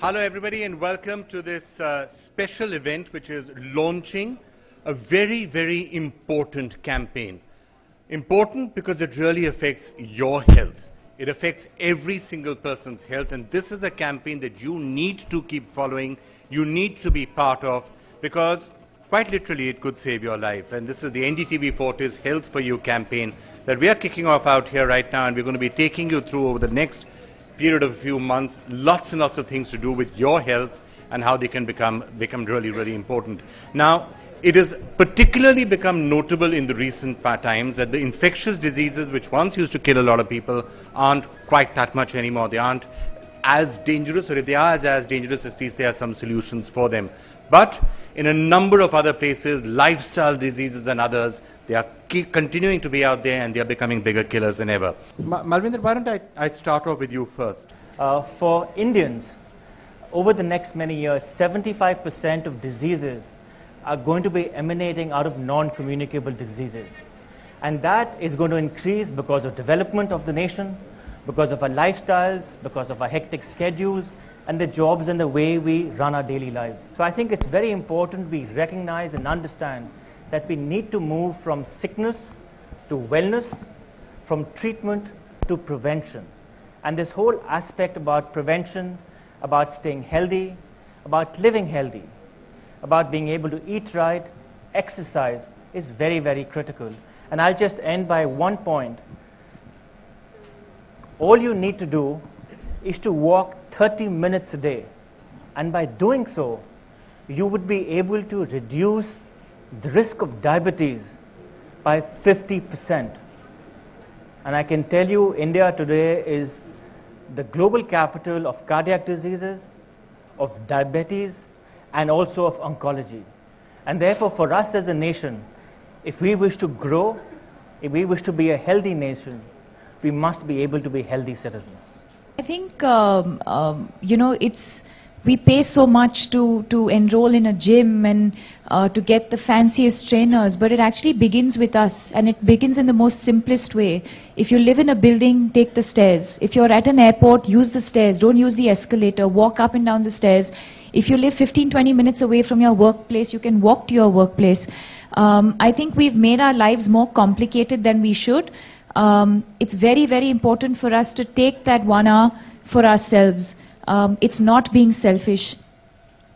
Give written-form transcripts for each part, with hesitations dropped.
Hello everybody and welcome to this special event which is launching a very, very important campaign. Important because it really affects your health. It affects every single person's health, and this is a campaign that you need to keep following, you need to be part of, because quite literally it could save your life. And this is the NDTV-Fortis Health4U campaign that we are kicking off out here right now, and we're going to be taking you through over the next period of a few months, lots and lots of things to do with your health and how they can become really, really important. Now, it has particularly become notable in the recent times that the infectious diseases which once used to kill a lot of people aren't quite that much anymore. They aren't as dangerous, or if they are as dangerous, at least there are some solutions for them. But in a number of other places, lifestyle diseases and others, they are continuing to be out there, and they are becoming bigger killers than ever. Malvinder, why don't I start off with you first? For Indians, over the next many years, 75% of diseases are going to be emanating out of non-communicable diseases. And that is going to increase because of development of the nation, because of our lifestyles, because of our hectic schedules, and the jobs and the way we run our daily lives. So I think it's very important we recognize and understand that we need to move from sickness to wellness, from treatment to prevention. And this whole aspect about prevention, about staying healthy, about living healthy, about being able to eat right, exercise, is very, very critical. And I'll just end by one point. All you need to do is to walk 30 minutes a day. And by doing so, you would be able to reduce the risk of diabetes by 50%. And I can tell you, India today is the global capital of cardiac diseases, of diabetes, and also of oncology. And therefore, for us as a nation, if we wish to grow, if we wish to be a healthy nation, we must be able to be healthy citizens. I think, we pay so much to enroll in a gym and to get the fanciest trainers, but it actually begins with us, and it begins in the most simplest way. If you live in a building, take the stairs. If you're at an airport, use the stairs. Don't use the escalator. Walk up and down the stairs. If you live 15-20 minutes away from your workplace, you can walk to your workplace. I think we've made our lives more complicated than we should. It's very, very important for us to take that 1 hour for ourselves. It's not being selfish.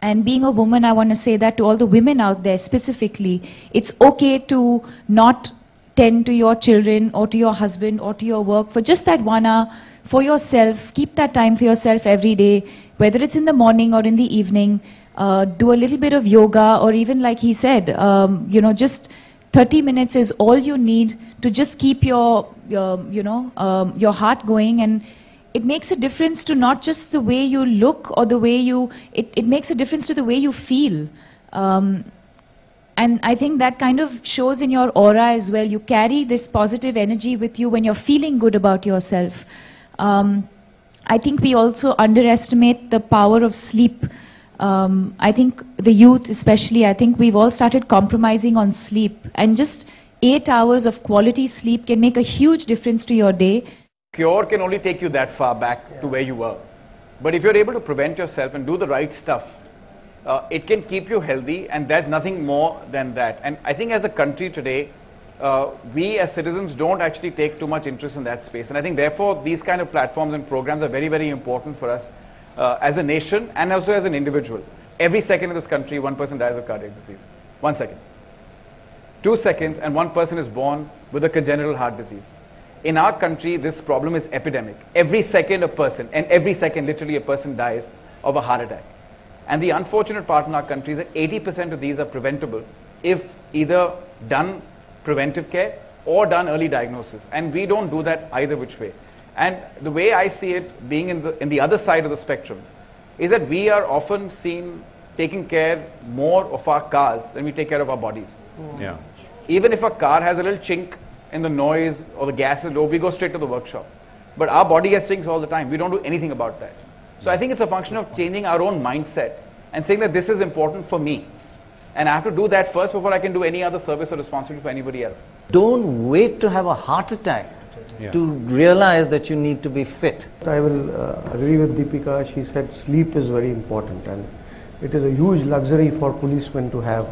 And being a woman, I want to say that to all the women out there specifically, it's okay to not tend to your children or to your husband or to your work for just that 1 hour for yourself. Keep that time for yourself every day, whether it's in the morning or in the evening. Do a little bit of yoga, or even like he said, just 30 minutes is all you need to just keep your heart going. And it makes a difference to not just the way you look or the way it makes a difference to the way you feel. And I think that kind of shows in your aura as well. You carry this positive energy with you when you're feeling good about yourself. I think we also underestimate the power of sleep. I think the youth especially, I think we've all started compromising on sleep. And just 8 hours of quality sleep can make a huge difference to your day. Cure can only take you that far back to where you were. But if you're able to prevent yourself and do the right stuff, it can keep you healthy, and there's nothing more than that. And I think as a country today, we as citizens don't actually take too much interest in that space. And I think therefore these kind of platforms and programs are very, very important for us as a nation and also as an individual. Every second in this country, one person dies of cardiac disease. 1 second. 2 seconds and one person is born with a congenital heart disease. In our country, this problem is epidemic. Every second a person, and every second literally a person dies of a heart attack. And the unfortunate part in our country is that 80% of these are preventable if either done preventive care or done early diagnosis. And we don't do that either which way. And the way I see it, being in the other side of the spectrum, is that we are often seen taking care more of our cars than we take care of our bodies. Yeah. Even if a car has a little chink in the noise or the gas is low, we go straight to the workshop. But our body has chinks all the time. We don't do anything about that. So I think it's a function of changing our own mindset and saying that this is important for me. And I have to do that first before I can do any other service or responsibility for anybody else. Don't wait to have a heart attack to realize that you need to be fit. I will agree with Deepika. She said sleep is very important, and it is a huge luxury for policemen to have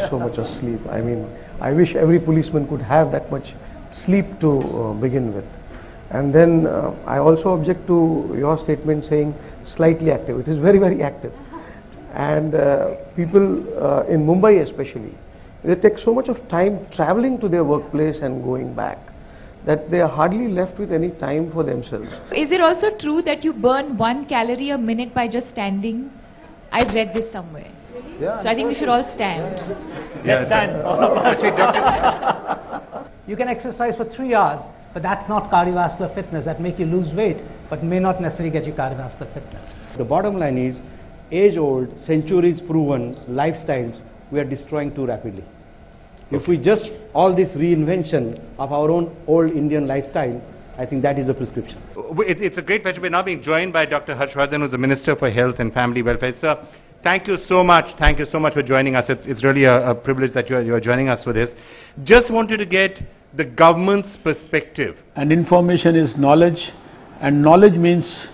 so much of sleep. I mean, I wish every policeman could have that much sleep to begin with. And then I also object to your statement saying slightly active. It is very, very active. And people in Mumbai especially, they take so much of time traveling to their workplace and going back that they are hardly left with any time for themselves. Is it also true that you burn 1 calorie a minute by just standing? I've read this somewhere. Yeah, so I think we should all stand. Let's stand. You can exercise for 3 hours, but that's not cardiovascular fitness. That make you lose weight, but may not necessarily get you cardiovascular fitness. The bottom line is, age-old, centuries-proven lifestyles we are destroying too rapidly. If we just all this reinvention of our own old Indian lifestyle, I think that is a prescription. It's a great pleasure. We're now being joined by Dr. Harshvardhan, who's the Minister for Health and Family Welfare. Sir, thank you so much. Thank you so much for joining us. It's really a privilege that you are joining us for this. Just wanted to get the government's perspective. And information is knowledge, and knowledge means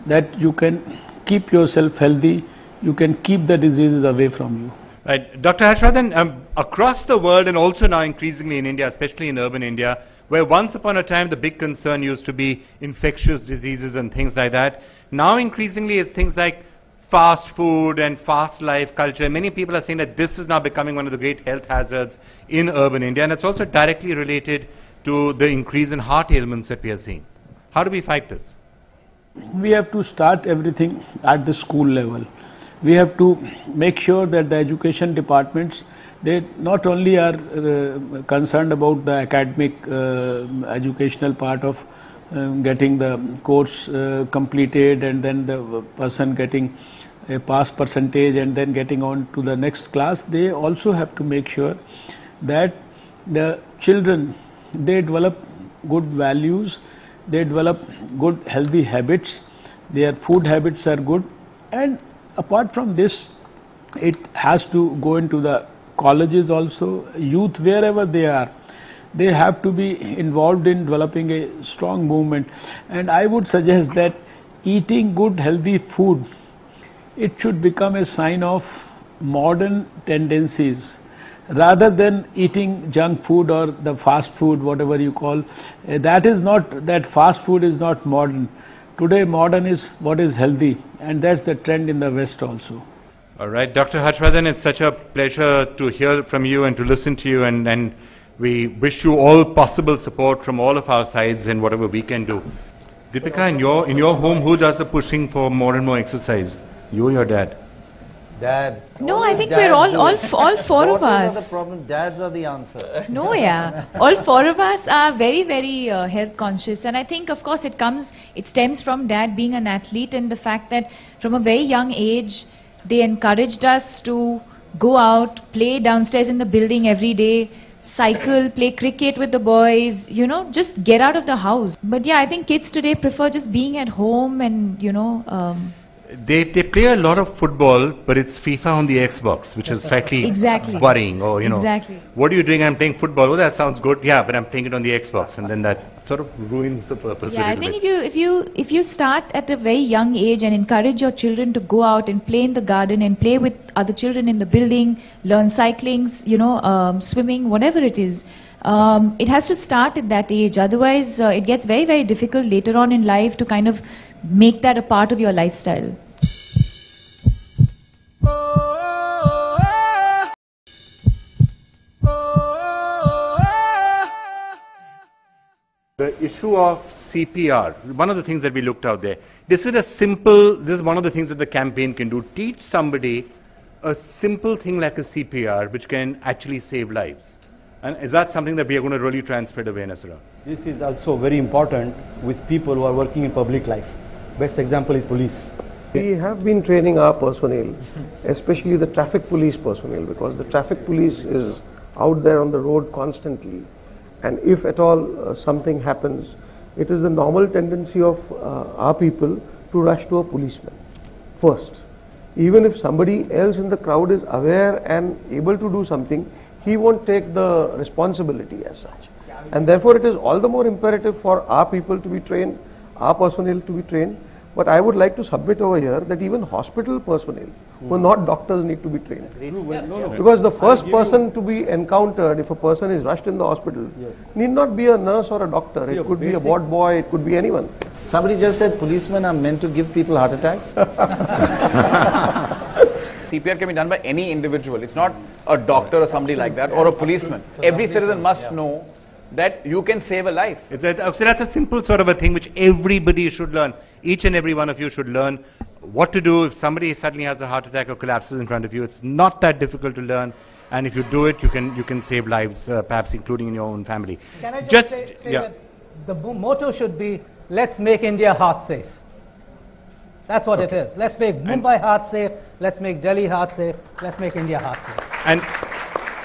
that you can keep yourself healthy, you can keep the diseases away from you. Right. Dr. Harshvardhan, across the world and also now increasingly in India, especially in urban India, where once upon a time the big concern used to be infectious diseases and things like that, now increasingly it's things like fast food and fast life culture. Many people are saying that this is now becoming one of the great health hazards in urban India, and it's also directly related to the increase in heart ailments that we are seeing. How do we fight this? We have to start everything at the school level. We have to make sure that the education departments, they not only are concerned about the academic educational part of getting the course completed, and then the person getting a pass percentage and then getting on to the next class. They also have to make sure that the children, they develop good values, they develop good healthy habits, their food habits are good, and apart from this, it has to go into the colleges also, youth, wherever they are. They have to be involved in developing a strong movement. And I would suggest that eating good healthy food, it should become a sign of modern tendencies, rather than eating junk food or the fast food, whatever you call. That fast food is not modern. Today modern is what is healthy, and that's the trend in the West also. All right, Dr. Harshvardhan, it's such a pleasure to hear from you and to listen to you, and we wish you all possible support from all of our sides in whatever we can do. Deepika, in your home, who does the pushing for more and more exercise? You or your dad? Dad. No, I think we're all four of us. Daughters are the problem, dads are the answer. No, yeah. All 4 of us are very, very health conscious, and I think, of course, it stems from Dad being an athlete, and the fact that from a very young age, they encouraged us to go out, play downstairs in the building every day, cycle, play cricket with the boys, you know, just get out of the house. But yeah, I think kids today prefer just being at home and, you know, They play a lot of football, but it's FIFA on the Xbox, which is slightly worrying. Or, you know, what are you doing? I'm playing football. Oh, that sounds good. Yeah, but I'm playing it on the Xbox, and then that sort of ruins the purpose. Yeah, I think if you start at a very young age and encourage your children to go out and play in the garden and play with other children in the building, learn cycling, you know, swimming, whatever it is. It has to start at that age. Otherwise, it gets very, very difficult later on in life to kind of make that a part of your lifestyle. The issue of CPR, one of the things that we looked out there, this is one of the things that the campaign can do. Teach somebody a simple thing like a CPR, which can actually save lives. And is that something that we are going to really try and spread awareness around? This is also very important with people who are working in public life. Best example is police. We have been training our personnel, especially the traffic police personnel, because the traffic police is out there on the road constantly. And if at all something happens, it is the normal tendency of our people to rush to a policeman first. Even if somebody else in the crowd is aware and able to do something, he won't take the responsibility as such. And therefore it is all the more imperative for our people to be trained, our personnel to be trained. But I would like to submit over here that even hospital personnel who are not doctors need to be trained. Because the first person to be encountered if a person is rushed in the hospital need not be a nurse or a doctor. It could be a ward boy, it could be anyone. Somebody just said policemen are meant to give people heart attacks. CPR can be done by any individual. It's not a doctor or somebody like that or a policeman. Every citizen must know that you can save a life. So that's a simple sort of a thing which everybody should learn. Each and every one of you should learn what to do if somebody suddenly has a heart attack or collapses in front of you. It's not that difficult to learn, and if you do it, you can save lives, perhaps including in your own family. Can I just say that the motto should be, let's make India heart safe. That's what it is. Let's make Mumbai heart safe, let's make Delhi heart safe, let's make India heart safe.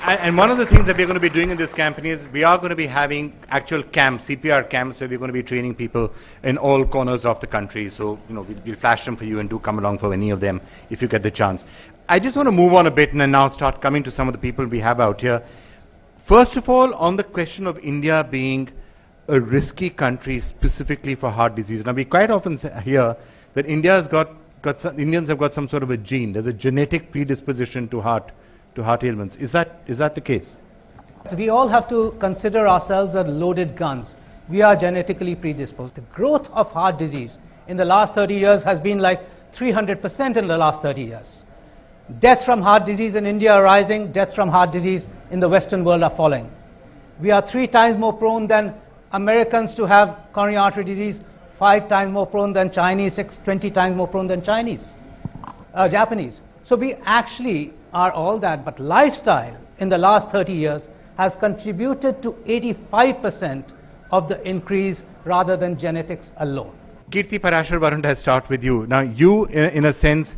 And one of the things that we're going to be doing in this campaign is we are going to be having actual camps, CPR camps, where we're going to be training people in all corners of the country. So, you know, we'll flash them for you, and do come along for any of them if you get the chance. I just want to move on a bit and now start coming to some of the people we have out here. First of all, on the question of India being a risky country specifically for heart disease. Now, we quite often hear that Indians have got some sort of a gene. There's a genetic predisposition to heart ailments. Is that the case? We all have to consider ourselves as loaded guns. We are genetically predisposed. The growth of heart disease in the last 30 years has been like 300% in the last 30 years. Deaths from heart disease in India are rising, deaths from heart disease in the Western world are falling. We are 3 times more prone than Americans to have coronary artery disease, 5 times more prone than Chinese, 20 times more prone than Japanese. So we actually are all that, but lifestyle in the last 30 years has contributed to 85% of the increase rather than genetics alone. Kirti Parashar Varun, I start with you. Now, you, in a sense,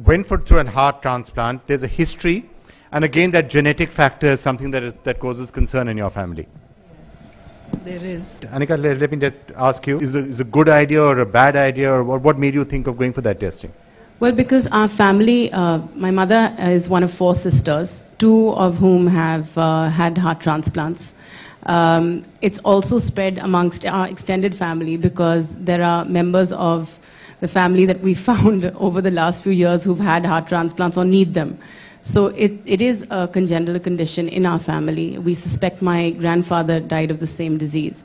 went through a heart transplant. There's a history, and again, that genetic factor is something that causes concern in your family. There is. Anika, let me just ask you, is a good idea or a bad idea, or what made you think of going for that testing? Well, because our family, my mother is one of 4 sisters, 2 of whom have had heart transplants. It's also spread amongst our extended family because there are members of the family that we found over the last few years who've had heart transplants or need them. So it is a congenital condition in our family. We suspect my grandfather died of the same disease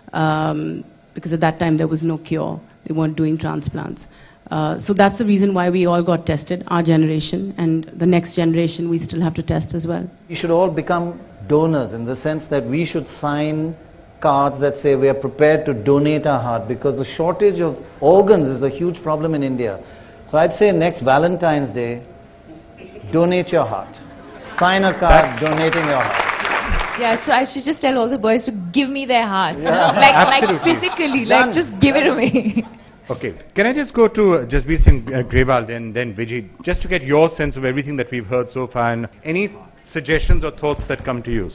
because at that time there was no cure. They weren't doing transplants. So that's the reason why we all got tested, our generation, and the next generation we still have to test as well. We should all become donors in the sense that we should sign cards that say we are prepared to donate our heart, because the shortage of organs is a huge problem in India. So I'd say next Valentine's Day, donate your heart. Sign a card donating your heart. Yeah, so I should just tell all the boys to give me their hearts. Yeah. Like physically, like just give it away. Okay, can I just go to Jasbir Singh Grewal, then Vijay, just to get your sense of everything that we've heard so far, and any suggestions or thoughts that come to you?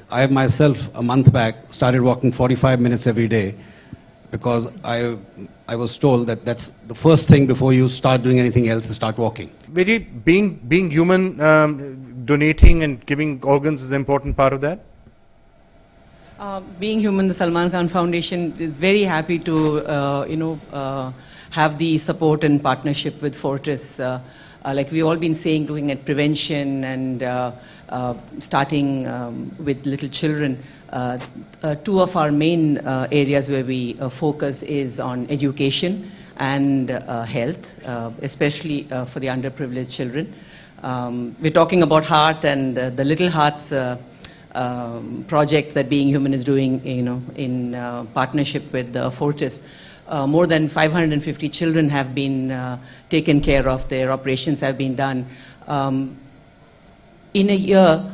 I myself, a month back, started walking 45 minutes every day because I was told that that's the first thing before you start doing anything else is start walking. Vijay, being human, donating and giving organs is an important part of that? Being human, the Salman Khan Foundation is very happy to, have the support and partnership with Fortis. Like we've all been saying, looking at prevention and starting with little children. 2 of our main areas where we focus is on education and health, especially for the underprivileged children. We're talking about heart and the Little Hearts project that Being Human is doing, in partnership with Fortis. More than 550 children have been taken care of. Their operations have been done. In a year,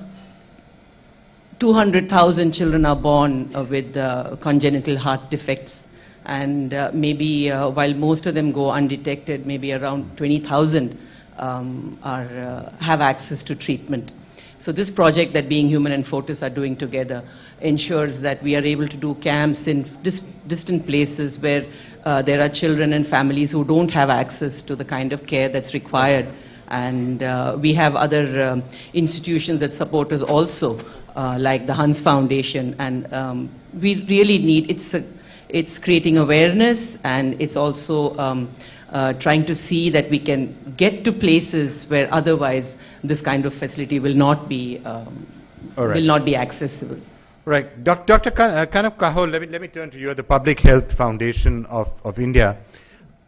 200,000 children are born with congenital heart defects, and maybe while most of them go undetected, maybe around 20,000 have access to treatment. So this project that Being Human and Fortis are doing together ensures that we are able to do camps in distant places where there are children and families who don't have access to the kind of care that's required. And we have other institutions that support us also like the Hans Foundation, and we really need, it's creating awareness, and it's also trying to see that we can get to places where otherwise this kind of facility will not be accessible. Right. Dr. Kanab Kahol, let me turn to you. The Public Health Foundation of India.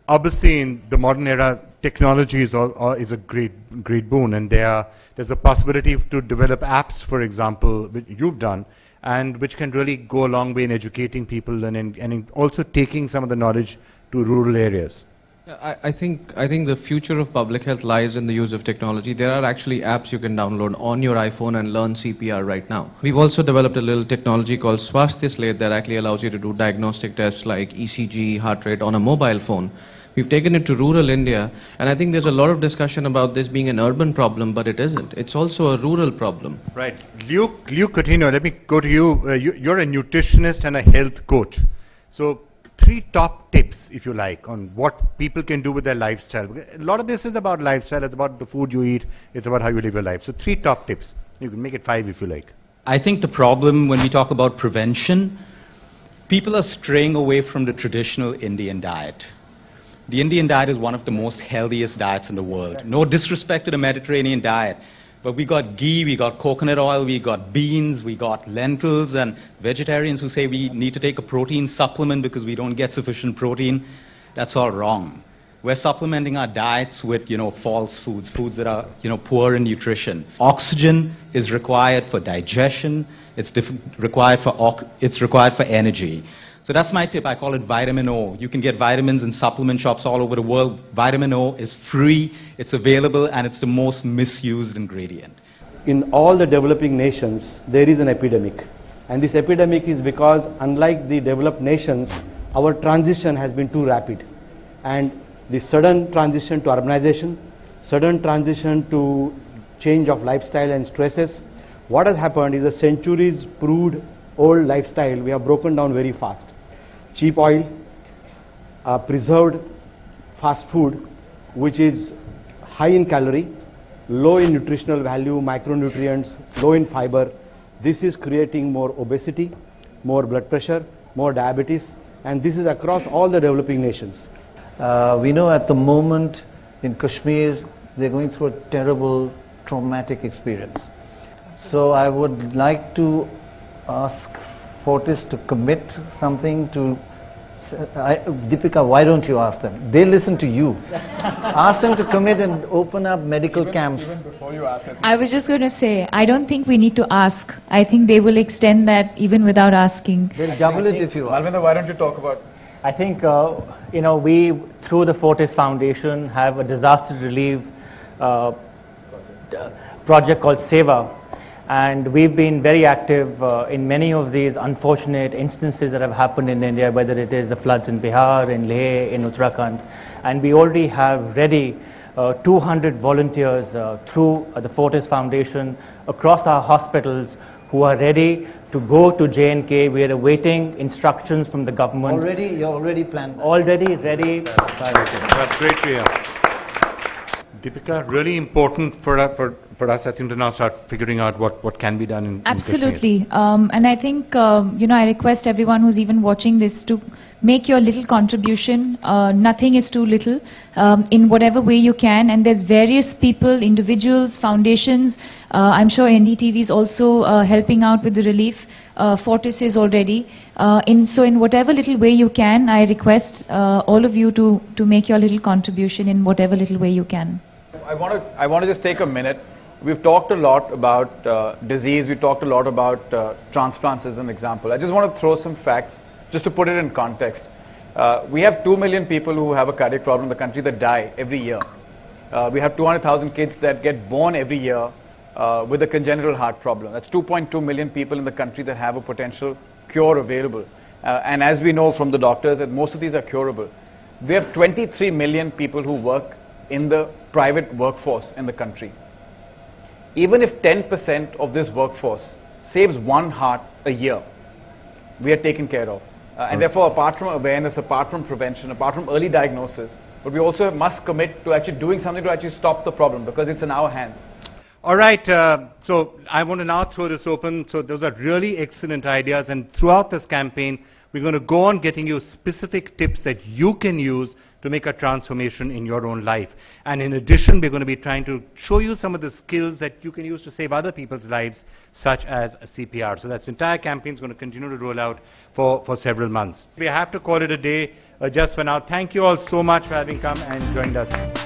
Obviously, in the modern era, technology is a great boon, and there's a possibility to develop apps, for example, which you've done, and which can really go a long way in educating people and in also taking some of the knowledge to rural areas. I think the future of public health lies in the use of technology. There are actually apps you can download on your iPhone and learn CPR right now. We've also developed a little technology called Swasthya Slate that actually allows you to do diagnostic tests like ECG, heart rate on a mobile phone. We've taken it to rural India, and I think there's a lot of discussion about this being an urban problem, but it isn't. It's also a rural problem. Right. Luke Coutinho, let me go to you. You're a nutritionist and a health coach. So 3 top tips, if you like, on what people can do with their lifestyle. A lot of this is about lifestyle. It's about the food you eat. It's about how you live your life. So 3 top tips. You can make it 5 if you like. I think the problem when we talk about prevention, people are straying away from the traditional Indian diet. The Indian diet is one of the most healthiest diets in the world. No disrespect to the Mediterranean diet, but we got ghee, we got coconut oil, we got beans, we got lentils, and vegetarians who say we need to take a protein supplement because we don't get sufficient protein. That's all wrong. We're supplementing our diets with, false foods, foods that are, poor in nutrition. Oxygen is required for digestion. It's required for energy. So that's my tip. I call it vitamin O. You can get vitamins in supplement shops all over the world. Vitamin O is free, it's available, and it's the most misused ingredient. In all the developing nations, there is an epidemic. And this epidemic is because, unlike the developed nations, our transition has been too rapid. And the sudden transition to urbanization, sudden transition to change of lifestyle and stresses, what has happened is a centuries proved old lifestyle we have broken down very fast. Cheap oil, preserved fast food, which is high in calorie, low in nutritional value, micronutrients, low in fiber. This is creating more obesity, more blood pressure, more diabetes, and this is across all the developing nations. We know at the moment in Kashmir they're going through a terrible traumatic experience. So I would like to ask Fortis to commit something to... Deepika, why don't you ask them? They listen to you. Ask them to commit and open up medical camps. Even before you ask it. I was just going to say, I don't think we need to ask. I think they will extend that even without asking. They'll double it if you ask. Malvinder, why don't you talk about... I think, we, through the Fortis Foundation, have a disaster relief project called Seva. And we've been very active in many of these unfortunate instances that have happened in India, whether it is the floods in Bihar, in Leh, in Uttarakhand. And we already have ready 200 volunteers through the Fortis Foundation across our hospitals who are ready to go to J&K. We are awaiting instructions from the government. You're already planned. Already ready. That's great to hear. Deepika, really important for us, I think, to now start figuring out what can be done in Absolutely. And I think, I request everyone who's even watching this to make your little contribution. Nothing is too little, in whatever way you can. And there's various people, individuals, foundations. I'm sure NDTV is also helping out with the relief. Fortis is already. So in whatever little way you can, I request all of you to make your little contribution in whatever little way you can. I want to just take a minute. We've talked a lot about disease. We talked a lot about transplants as an example. I just want to throw some facts just to put it in context. We have 2 million people who have a cardiac problem in the country that die every year. We have 200,000 kids that get born every year with a congenital heart problem. That's 2.2 million people in the country that have a potential cure available. And as we know from the doctors, that most of these are curable. We have 23 million people who work in the private workforce in the country. Even if 10% of this workforce saves 1 heart a year, we are taken care of. And therefore, apart from awareness, apart from prevention, apart from early diagnosis, but we also must commit to actually doing something to actually stop the problem, because it's in our hands. All right, so I want to now throw this open. So those are really excellent ideas, and throughout this campaign, we're going to go on getting you specific tips that you can use to make a transformation in your own life. And in addition, we're going to be trying to show you some of the skills that you can use to save other people's lives, such as CPR. So that entire campaign is going to continue to roll out for several months. We have to call it a day just for now. Thank you all so much for having come and joined us.